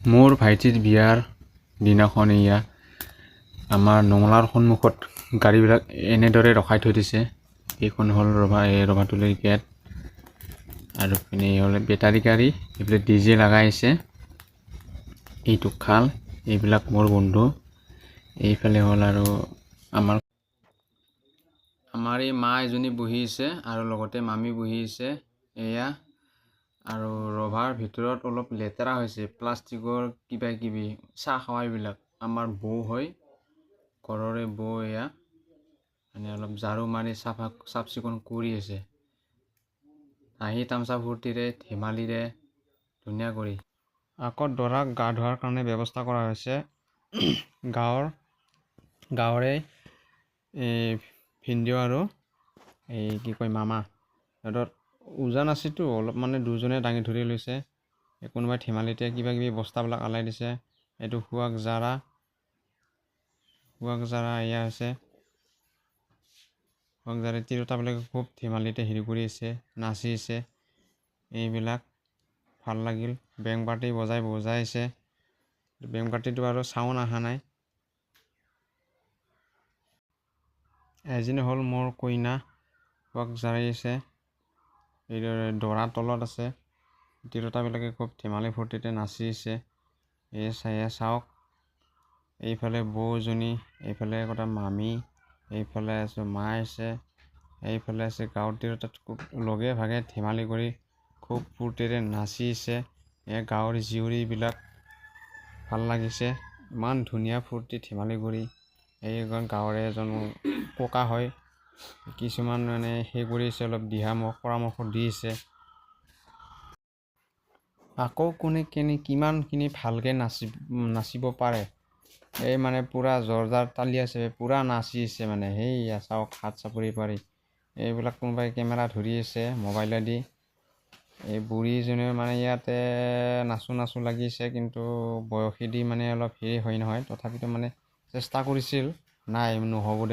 মোৰ ভাইটিৰ বিয়াৰ দিনাখন এয়া আমাৰ নঙলাৰ সন্মুখত গাড়ীবিলাক এনেদৰে ৰখাই থৈ দিছে। এইখন হ'ল ৰভাতলিৰ গেট আৰু পিনে হ'ল বেটাৰী গাড়ী, এইফালে ডিজে লগাইছে। এইটো খাল, এইবিলাক মোৰ বন্ধু। এইফালে হ'ল আৰু আমাৰ এই মা এজনী বহি আছে আৰু লগতে মামী বহি আছে। এয়া আৰু ৰভাৰ ভিতৰত অলপ লেতেৰা হৈছে, প্লাষ্টিকৰ কিবা কিবি চাহ খাৱাবিলাক। আমাৰ বৌ হয়, ঘৰৰে বৌ। এয়া মানে অলপ ঝাৰু মাৰি চাফ চিকুণ কৰি আছে, হাঁহি তামচা ফূৰ্তিৰে ধেমালিৰে ধুনীয়া কৰি। আকৌ দৰাক গা ধোৱাৰ কাৰণে ব্যৱস্থা কৰা হৈছে। গাঁৱৰে ভিনদেউ আৰু এই কি কয় মামা, সিহঁতৰ উজান আছেতো অলপ, মানে দুজনে দাঙি ধৰি লৈছে। কোনোবাই ধেমালিতে কিবা কিবি বস্তাবিলাক আলাই দিছে। এইটো সুৱাগ জাৰা এয়া আছে। সুৱাগ জাৰা তিৰোতাবিলাকে খুব ধেমালিতে হেৰি কৰি আছে, নাচি আছে। এইবিলাক ভাল লাগিল। বেং পাৰ্টি বজাইছে। বেং পাৰ্টিটো আৰু চাউণ্ড অহা নাই। এজনী হ'ল মোৰ কইনা, সুৱাগ জাৰি আছে। এইদৰে দৰা তলত আছে। তিৰোতাবিলাকে খুব ধেমালি ফূৰ্তিতে নাচি আছে। চাওক, এইফালে বৌজনী, এইফালে একোটা মামী, এইফালে আছে মা আছে, এইফালে আছে গাঁৱৰ তিৰোতাত খুব লগে ভাগে ধেমালি কৰি খুব ফূৰ্তিৰে নাচি আছে। গাঁৱৰ জীয়ৰীবিলাক ভাল লাগিছে, ইমান ধুনীয়া ফূৰ্তি ধেমালি কৰি। এইজন গাঁৱৰে এজন ককা হয়, কিছুমান মানে সেই কৰি আছে, অলপ পৰামৰ্শ দি আছে। আকৌ কোনে কিমানখিনি ভালকৈ নাচিব পাৰে, এই মানে পূৰা জোৰদাৰ তালি আছে, পূৰা নাচি আছে মানে। সেইয়া চাওক, হাত চাপৰি পাৰি। এইবিলাক কোনোবাই কেমেৰা ধৰি আছে মোবাইলেদি। এই বুঢ়ীজনীও মানে ইয়াতে নাচো লাগিছে, কিন্তু বয়সেদি মানে অলপ হেৰি হয় নহয়, তথাপিতো মানে চেষ্টা কৰিছিল, নাই নহ'ব দে